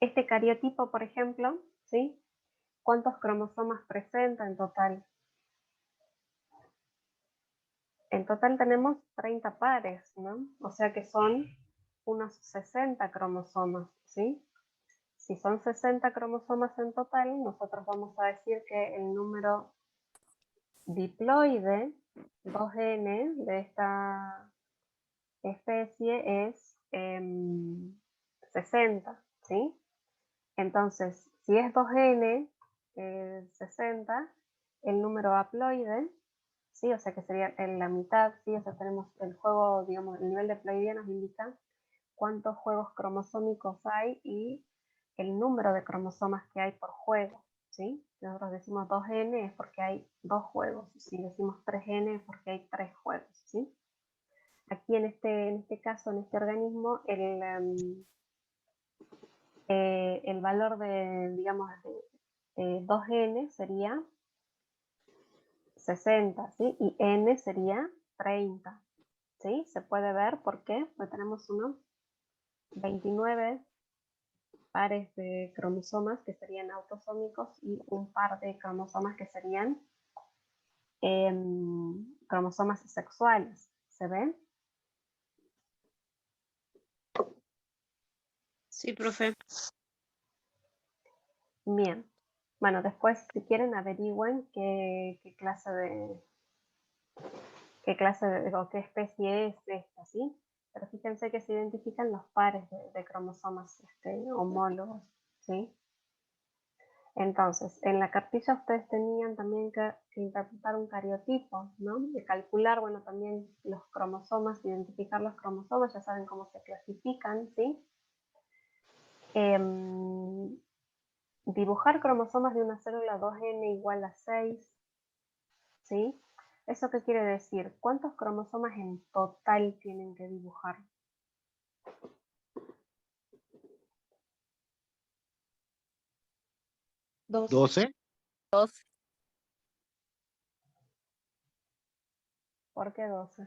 Este cariotipo, por ejemplo, ¿sí? ¿Cuántos cromosomas presenta en total? En total tenemos 30 pares, ¿no? O sea que son unos 60 cromosomas, ¿sí? Si son 60 cromosomas en total, nosotros vamos a decir que el número diploide 2N de esta especie es 60, ¿sí? Entonces, si es 2N 60, el número haploide, ¿sí? O sea que sería en la mitad, ¿sí? O sea, tenemos el juego, digamos, el nivel de haploidía nos indica cuántos juegos cromosómicos hay y el número de cromosomas que hay por juego, ¿sí? Si nosotros decimos 2N es porque hay 2 juegos, si decimos 3N es porque hay 3 juegos, ¿sí? Aquí en este caso, en este organismo, el valor de, digamos, de 2N sería 60, ¿sí? Y N sería 30, ¿sí? Se puede ver, ¿por qué? Porque tenemos unos 29 pares de cromosomas que serían autosómicos y un par de cromosomas que serían cromosomas sexuales. ¿Se ven? Sí, profe. Bien. Bueno, después si quieren averigüen qué clase o qué especie es esta, ¿sí? Pero fíjense que se identifican los pares de cromosomas homólogos, ¿sí? Entonces, en la cartilla ustedes tenían también que interpretar un cariotipo, ¿no? De calcular, bueno, también los cromosomas, identificar los cromosomas, ya saben cómo se clasifican, ¿sí? Dibujar cromosomas de una célula 2N igual a 6, ¿sí? ¿Eso qué quiere decir? ¿Cuántos cromosomas en total tienen que dibujar? 12. 2. ¿Por qué 12?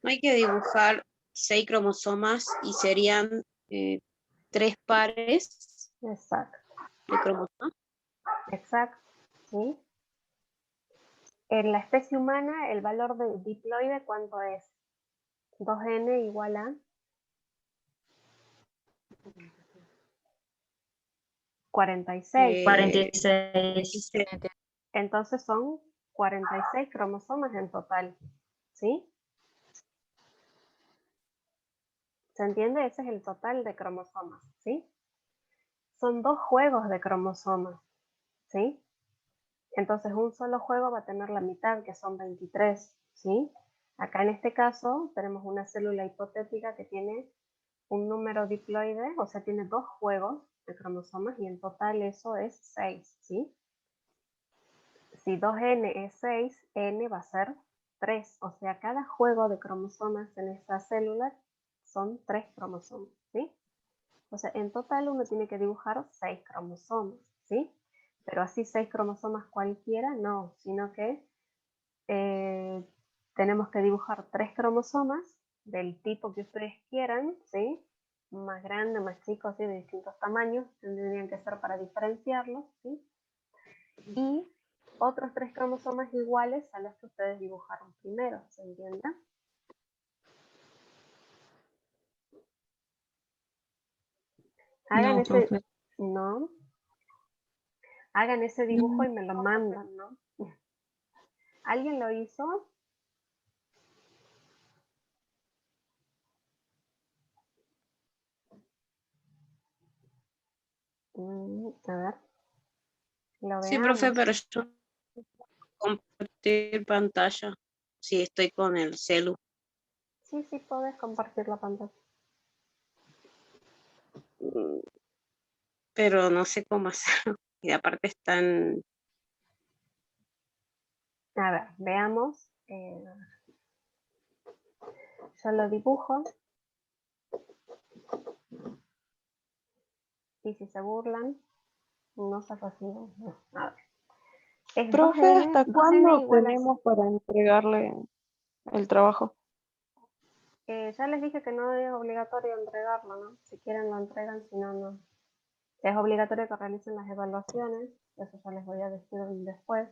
No hay que dibujar 6 cromosomas y serían 3 pares Exacto, de cromosomas. exacto, ¿sí? En la especie humana, el valor de diploide, ¿cuánto es? 2N igual a 46. 46. Entonces son 46 cromosomas en total, ¿sí? ¿Se entiende? Ese es el total de cromosomas, ¿sí? Son 2 juegos de cromosomas, ¿sí? Entonces un solo juego va a tener la mitad, que son 23, ¿sí? Acá en este caso tenemos una célula hipotética que tiene un número diploide, o sea, tiene 2 juegos de cromosomas y en total eso es 6, ¿sí? Si 2N es 6, N va a ser 3, o sea, cada juego de cromosomas en esta célula son 3 cromosomas, ¿sí? O sea, en total uno tiene que dibujar 6 cromosomas, ¿sí? Pero así 6 cromosomas cualquiera, no, sino que tenemos que dibujar 3 cromosomas del tipo que ustedes quieran, ¿sí? Más grande, más chico, así de distintos tamaños, tendrían que ser para diferenciarlos, ¿sí? Y otros 3 cromosomas iguales a los que ustedes dibujaron primero, ¿se entiende? Hagan No, ese, profe. no, hagan ese dibujo y me lo mandan, ¿no? ¿Alguien lo hizo? A ver, lo Sí, profe, veamos. pero yo compartir pantalla. Sí, estoy con el celu. Sí, sí, podés compartir la pantalla. Pero no sé cómo hacerlo. Y aparte están. A ver, veamos. Yo lo dibujo. Y si se burlan, no se reciben. No, a ver. Es Profe, 2N, ¿hasta 2N cuándo igual a... tenemos para entregarle el trabajo? Ya les dije que no es obligatorio entregarlo, ¿no? Si quieren lo entregan, si no, no. Es obligatorio que realicen las evaluaciones, eso ya les voy a decir después.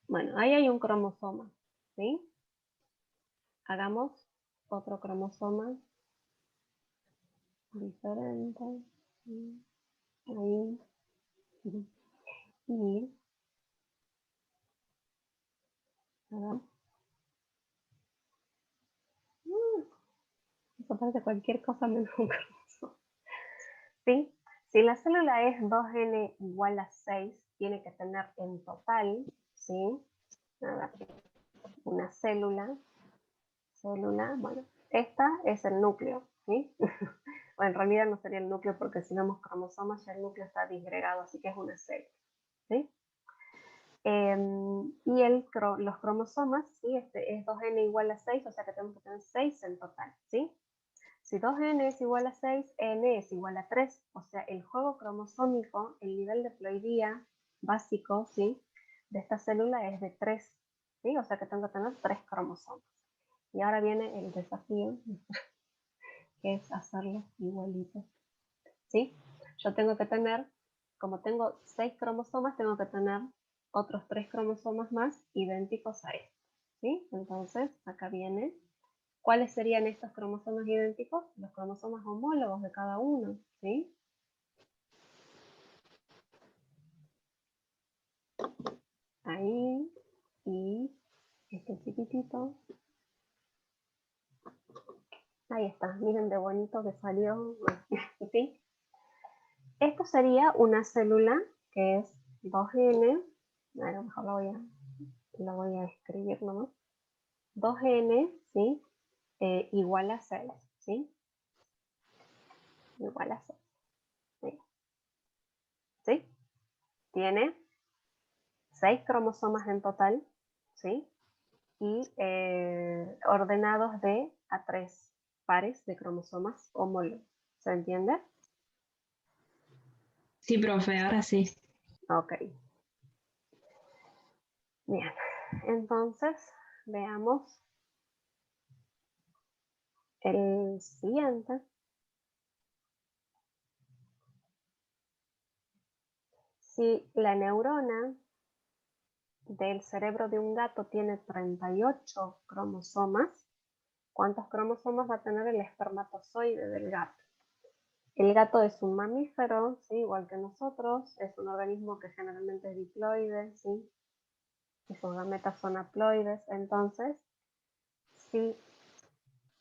Bueno, ahí hay un cromosoma, ¿sí? Hagamos otro cromosoma diferente. Ahí. Y hagamos. Eso parece cualquier cosa menos un cromosoma. ¿Sí? Si la célula es 2n igual a 6, tiene que tener en total, ¿sí? A ver, una célula, bueno, esta es el núcleo, ¿sí? O en realidad no sería el núcleo porque si vemos cromosomas ya el núcleo está disgregado, así que es una célula, ¿sí? Y los cromosomas, ¿sí? Este es 2n igual a 6, o sea que tenemos que tener 6 en total, ¿sí? Si 2n es igual a 6, n es igual a 3, o sea, el juego cromosómico, el nivel de ploidía básico, ¿sí? De esta célula es de 3, ¿sí? O sea que tengo que tener 3 cromosomas. Y ahora viene el desafío, que es hacerlo igualito, ¿sí? Yo tengo que tener, como tengo 6 cromosomas, tengo que tener otros 3 cromosomas más idénticos a estos, ¿sí? Entonces, acá viene. ¿Cuáles serían estos cromosomas idénticos? Los cromosomas homólogos de cada uno, ¿sí? Ahí, y este chiquitito. Ahí está, miren de bonito que salió, ¿sí? Esto sería una célula que es 2n, a lo mejor lo voy a escribir nomás. 2n, ¿sí? Igual a 6, ¿sí? Igual a 6, ¿sí? ¿Sí? Tiene 6 cromosomas en total, ¿sí? Y ordenados de a 3 pares de cromosomas homólogos. ¿Se entiende? Sí, profe, ahora sí. Ok. Bien. Entonces, veamos el siguiente. Si la neurona del cerebro de un gato tiene 38 cromosomas, ¿cuántos cromosomas va a tener el espermatozoide del gato? El gato es un mamífero, ¿sí? Igual que nosotros, es un organismo que generalmente es diploide, ¿sí? Y sus gametas son haploides. Entonces, si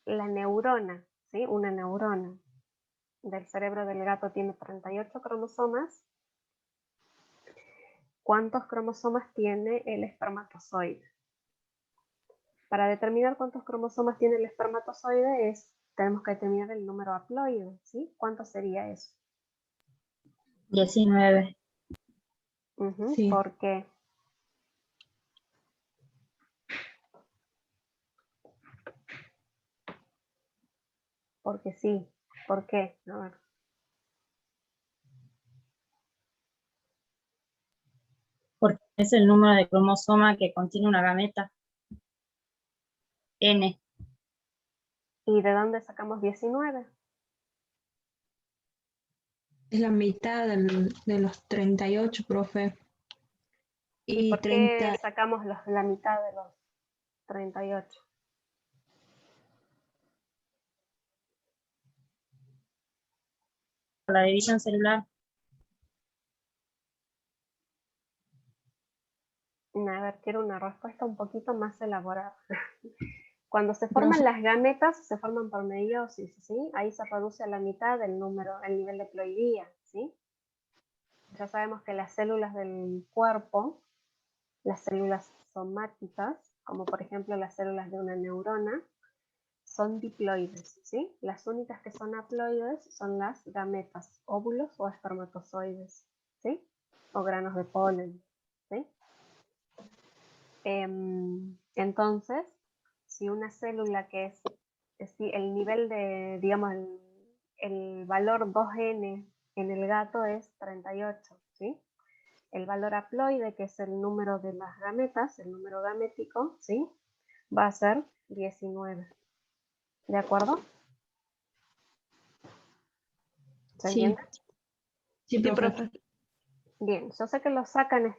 la neurona, ¿sí? Una neurona del cerebro del gato tiene 38 cromosomas, ¿cuántos cromosomas tiene el espermatozoide? Para determinar cuántos cromosomas tiene el espermatozoide tenemos que determinar el número haploide, ¿sí? ¿Cuánto sería eso? 19. Sí. ¿Por qué? Porque sí. ¿Por qué? A ver. Porque es el número de cromosoma que contiene una gameta. N. ¿Y de dónde sacamos 19? Es la mitad de los 38, profe. ¿Y Y por qué sacamos la mitad de los 38? La división celular. A ver, quiero una respuesta un poquito más elaborada. Cuando se forman las gametas, se forman por meiosis, ¿sí? Ahí se reduce a la mitad el nivel de ploidía, ¿sí? Ya sabemos que las células del cuerpo, las células somáticas, como por ejemplo las células de una neurona, son diploides, ¿sí? Las únicas que son haploides son las gametas, óvulos o espermatozoides, ¿sí? O granos de polen, ¿sí? Entonces, si una célula que es el nivel de, digamos, el valor 2n en el gato es 38, ¿sí? el valor haploide, que es el número de las gametas, el número gamético, ¿sí? Va a ser 19. ¿De acuerdo? ¿Se Sí. entiende? Sí, Sí, profe. profe. Bien, yo sé que lo sacan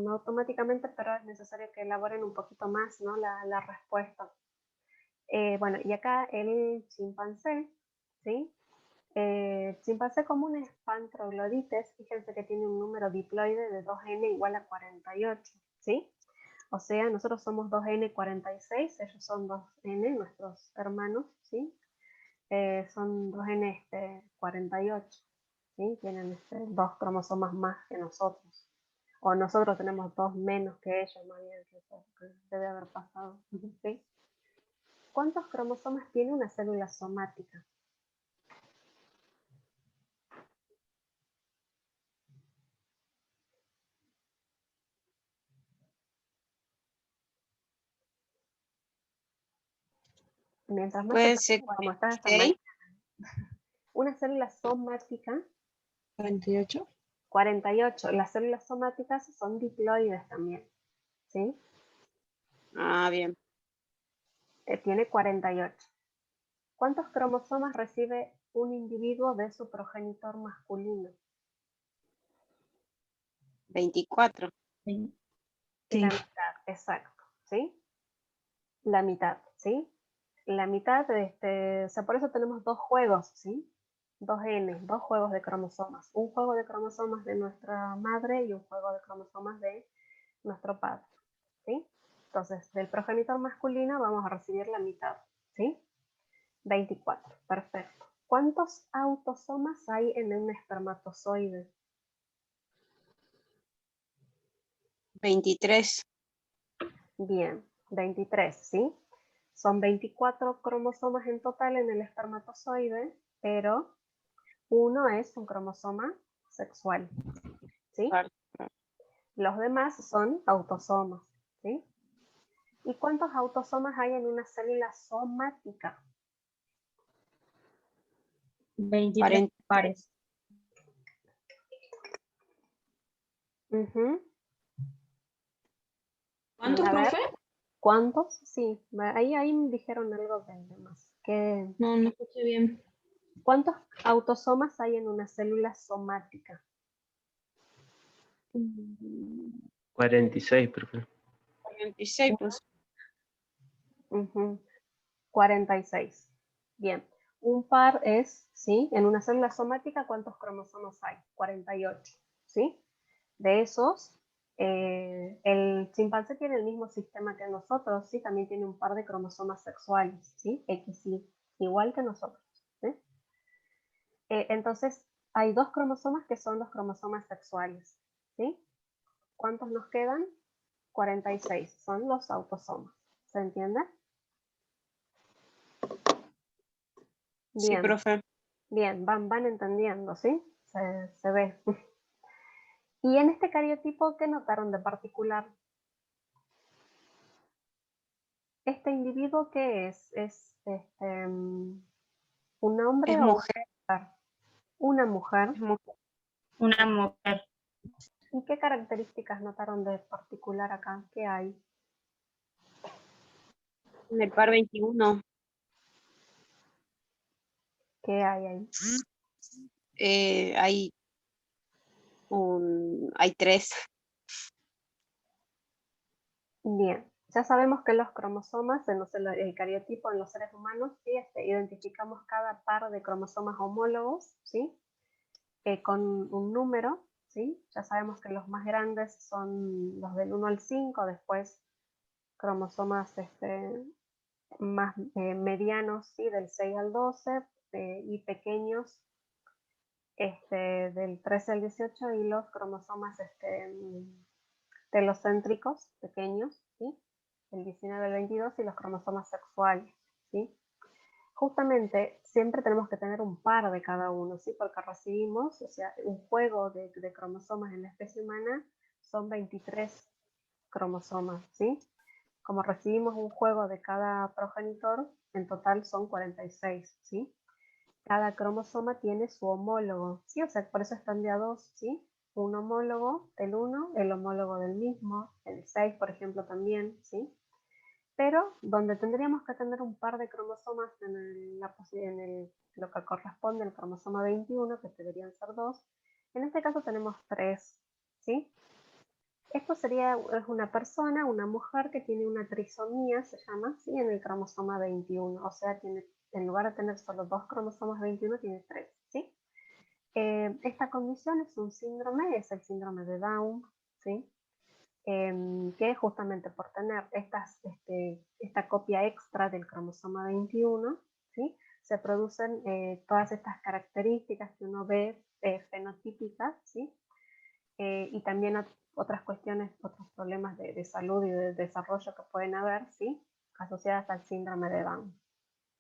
automáticamente, pero es necesario que elaboren un poquito más, ¿no? la respuesta. Bueno, y acá el chimpancé, ¿sí? Chimpancé común es Pantroglodites, fíjense que tiene un número diploide de 2n igual a 48, ¿sí? O sea, nosotros somos 2n46, ellos son 2n, nuestros hermanos, ¿sí? Son 2n 48, ¿sí? Tienen 2 cromosomas más que nosotros. O nosotros tenemos 2 menos que ellos, más bien, que eso que debe haber pasado, ¿sí? ¿Cuántos cromosomas tiene una célula somática? Mientras más Puede te ser como estás esta 6. mañana. Una célula somática, 48. 48. Las células somáticas son diploides también, ¿sí? Ah, bien. Tiene 48. ¿Cuántos cromosomas recibe un individuo de su progenitor masculino? 24. Sí. Sí. La mitad, exacto, ¿sí? La mitad, ¿sí? La mitad, o sea, por eso tenemos 2 juegos, ¿sí? 2N, 2 juegos de cromosomas. Un juego de cromosomas de nuestra madre y un juego de cromosomas de nuestro padre, ¿sí? Entonces, del progenitor masculino vamos a recibir la mitad, ¿sí? 24, perfecto. ¿Cuántos autosomas hay en un espermatozoide? 23. Bien, 23, ¿sí? Son 24 cromosomas en total en el espermatozoide, pero uno es un cromosoma sexual, ¿sí? Los demás son autosomas, ¿sí? ¿Y cuántos autosomas hay en una célula somática? 23 40. pares. Ujú. ¿Cuántos, A ver, profe? ¿cuántos? Sí, ahí me dijeron algo de demás. No, no escuché bien. ¿Cuántos autosomas hay en una célula somática? 46, profe. 46, pues. Ujú. 46. Bien. Un par es, ¿sí? En una célula somática, ¿cuántos cromosomas hay? 48, ¿sí? De esos, el chimpancé tiene el mismo sistema que nosotros, ¿sí? También tiene un par de cromosomas sexuales, ¿sí? XY, igual que nosotros, ¿sí? Entonces, hay 2 cromosomas que son los cromosomas sexuales, ¿sí? ¿Cuántos nos quedan? 46, son los autosomas. ¿Se entiende? Sí, Bien, profe. bien, van entendiendo, ¿sí? Se ve. Y en este cariotipo, ¿qué notaron de particular? ¿Este individuo qué es? ¿Es un hombre Es o una mujer. mujer? Una mujer. Es mujer. Una mujer. ¿Y qué características notaron de particular acá? ¿Qué hay? En el par 21. ¿Qué hay ahí? Hay hay 3. Bien, ya sabemos que los cromosomas, el cariotipo en los seres humanos, ¿sí? Identificamos cada par de cromosomas homólogos, ¿sí? Con un número, ¿sí? Ya sabemos que los más grandes son los del 1 al 5, después cromosomas más medianos, ¿sí? Del 6 al 12, y pequeños del 13 al 18, y los cromosomas telocéntricos pequeños, ¿sí? El 19 al 22, y los cromosomas sexuales, ¿sí? Justamente siempre tenemos que tener un par de cada uno, ¿sí? Porque recibimos, o sea, un juego de cromosomas en la especie humana son 23 cromosomas, ¿sí? Como recibimos un juego de cada progenitor, en total son 46, ¿sí? Cada cromosoma tiene su homólogo, ¿sí? O sea, por eso están de a 2, ¿sí? un homólogo del 1, el homólogo del mismo, el 6, por ejemplo, también, ¿sí? Pero donde tendríamos que tener un par de cromosomas en lo que corresponde al cromosoma 21, que deberían ser 2, en este caso tenemos 3, ¿sí? Esto es una persona, una mujer que tiene una trisomía, se llama, ¿sí? En el cromosoma 21, o sea, en lugar de tener solo 2 cromosomas 21, tiene 3, ¿sí? Esta condición es un síndrome, es el síndrome de Down, ¿sí? Que justamente por tener esta copia extra del cromosoma 21, ¿sí? Se producen todas estas características que uno ve fenotípicas, ¿sí? Y también otras cuestiones, otros problemas de salud y de desarrollo que pueden haber, ¿sí? Asociadas al síndrome de Down.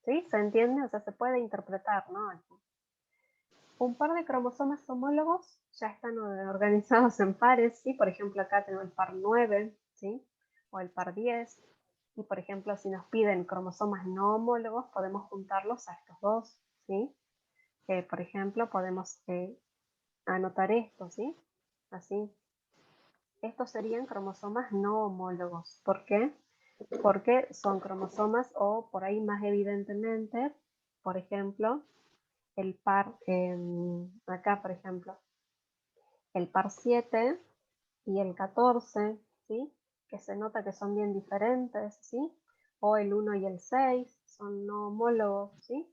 ¿Sí? ¿Se entiende? O sea, se puede interpretar, ¿no? Aquí. Un par de cromosomas homólogos ya están organizados en pares, ¿sí? Por ejemplo, acá tenemos el par 9, ¿sí? O el par 10. Y por ejemplo, si nos piden cromosomas no homólogos, podemos juntarlos a estos dos, ¿sí? Por ejemplo, podemos anotar esto, ¿sí? Así. Estos serían cromosomas no homólogos. ¿Por qué? Porque son cromosomas o por ahí más evidentemente, por ejemplo, el par, acá por ejemplo, el par 7 y el 14, ¿sí? Que se nota que son bien diferentes, ¿sí? O el 1 y el 6 son no homólogos, ¿sí?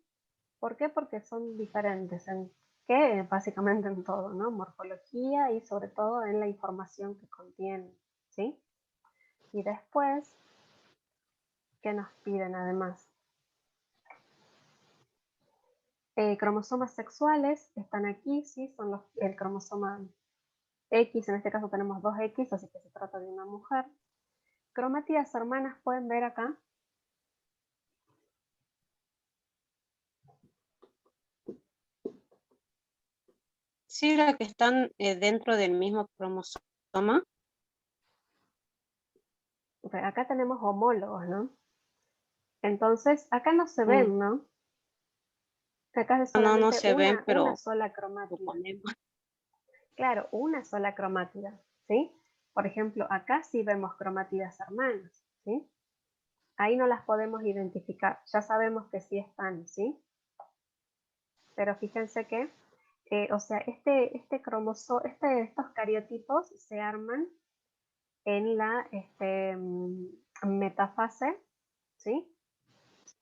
¿Por qué? Porque son diferentes en qué, básicamente en todo, ¿no? Morfología y sobre todo en la información que contienen, ¿sí? Y después, ¿qué nos piden además? Cromosomas sexuales están aquí, ¿sí? Son el cromosoma X, en este caso tenemos 2X, así que se trata de una mujer. Cromátidas hermanas, pueden ver acá. Sí, las que están dentro del mismo cromosoma. Acá tenemos homólogos, ¿no? Entonces, acá no se ven, ¿no? Acá es No, no solamente se ven, una pero sola cromátida. suponemos. Claro, una sola cromátida, ¿sí? Por ejemplo, acá sí vemos cromátidas hermanas, ¿sí? Ahí no las podemos identificar, ya sabemos que sí están, ¿sí? Pero fíjense que, o sea, estos cariotipos se arman en la metafase, ¿sí?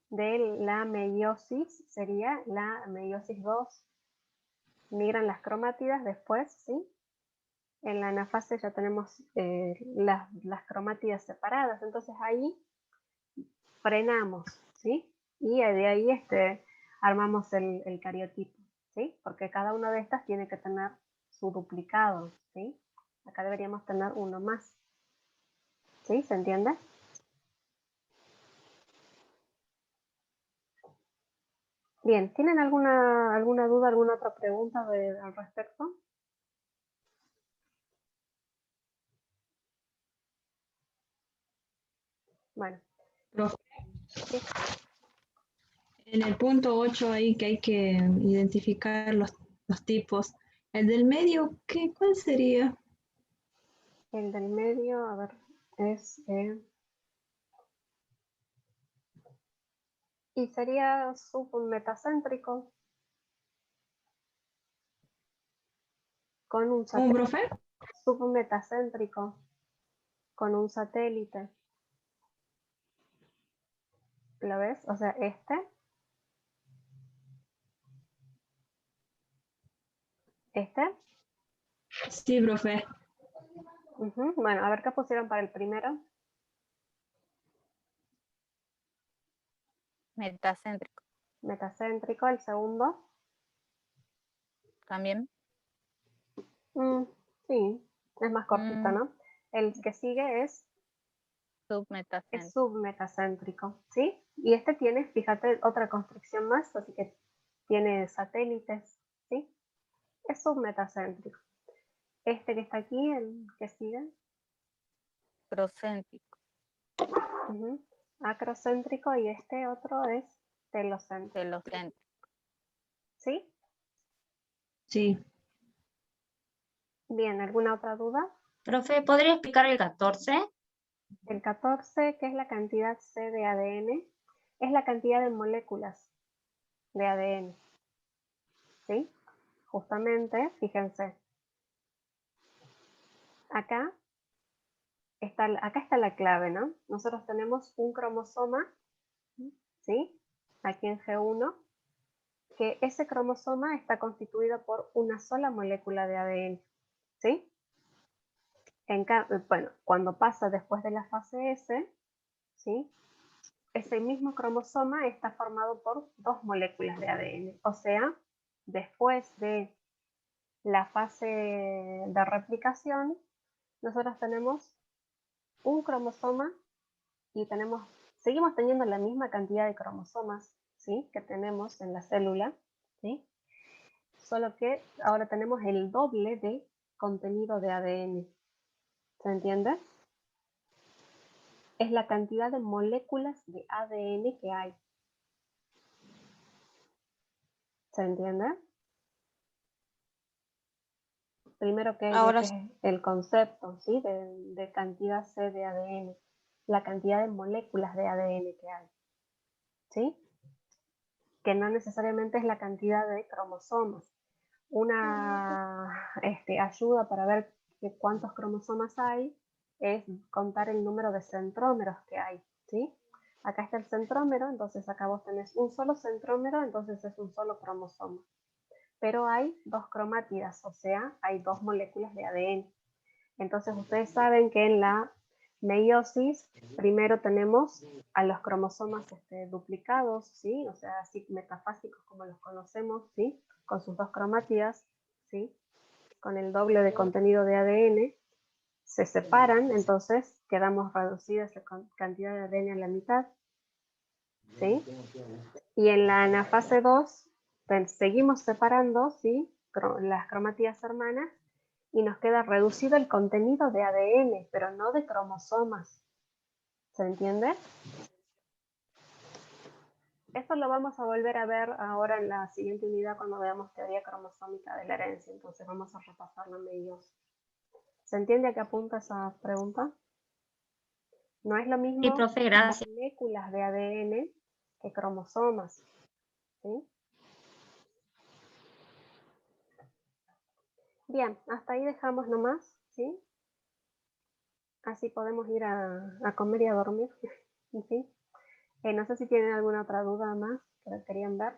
De la meiosis, sería la meiosis 2. Migran las cromátidas después, ¿sí? En la anafase ya tenemos las cromátidas separadas, entonces ahí frenamos, ¿sí? Y de ahí armamos el cariotipo, ¿sí? Porque cada una de estas tiene que tener su duplicado, ¿sí? Acá deberíamos tener uno más, ¿sí? ¿Se entiende? Bien, ¿tienen alguna duda, alguna otra pregunta al respecto? Bueno, Profe, sí. en el punto 8 ahí que hay que identificar los tipos. El del medio, ¿cuál sería? El del medio, a ver, es... y sería submetacéntrico con un ¿Un satélite. profe? Submetacéntrico con un satélite. ¿Lo ves? O sea, este. Sí, profe. Bueno, a ver qué pusieron para el primero. Metacéntrico Metacéntrico, el segundo. también. Sí, es más cortito, ¿no? El que sigue es Submetacéntrico. submetacéntrico, ¿sí? Y este tiene, fíjate, otra construcción más, así que tiene satélites, ¿sí? Es submetacéntrico. Este que está aquí, el que sigue. Procéntrico. Acrocéntrico y este otro es telocéntrico, Telocéntrico. ¿sí? Sí. Bien, ¿alguna otra duda? Profe, ¿podría explicar el 14? El 14, que es la cantidad C de ADN, es la cantidad de moléculas de ADN. ¿Sí? Justamente, fíjense. Acá está la clave, ¿no? Nosotros tenemos un cromosoma, ¿sí? Aquí en G1, que ese cromosoma está constituido por una sola molécula de ADN, ¿sí? Bueno, cuando pasa después de la fase S, ¿sí? Ese mismo cromosoma está formado por dos moléculas de ADN. O sea, después de la fase de replicación, nosotros tenemos un cromosoma y seguimos teniendo la misma cantidad de cromosomas, ¿sí? Que tenemos en la célula, ¿sí? Solo que ahora tenemos el doble de contenido de ADN. ¿Se entiende? Es la cantidad de moléculas de ADN que hay. ¿Se entiende? Primero que Ahora es el concepto, ¿sí? De cantidad C de ADN, la cantidad de moléculas de ADN que hay, ¿sí? Que no necesariamente es la cantidad de cromosomas. Una ayuda para ver cuántos cromosomas hay es contar el número de centrómeros que hay, ¿sí? Acá está el centrómero, entonces acá vos tenés un solo centrómero, entonces es un solo cromosoma. Pero hay dos cromátidas, o sea, hay dos moléculas de ADN. Entonces ustedes saben que en la meiosis primero tenemos a los cromosomas duplicados, ¿sí? O sea, así metafásicos como los conocemos, ¿sí? Con sus dos cromátidas, ¿sí? Con el doble de contenido de ADN, se separan, entonces quedamos reducida esa cantidad de ADN a la mitad, ¿sí? Y en la anafase 2 seguimos separando, ¿sí? Las cromátidas hermanas y nos queda reducido el contenido de ADN, pero no de cromosomas. ¿Se entiende? Esto lo vamos a volver a ver ahora en la siguiente unidad cuando veamos teoría cromosómica de la herencia, entonces vamos a repasarlo en medio. ¿Se entiende a qué apunta esa pregunta? No es lo Sí, mismo profe, gracias. moléculas de ADN que cromosomas, ¿sí? Bien, hasta ahí dejamos nomás, ¿sí? Así podemos ir a comer y a dormir. En fin. No sé si tienen alguna otra duda más que querían ver.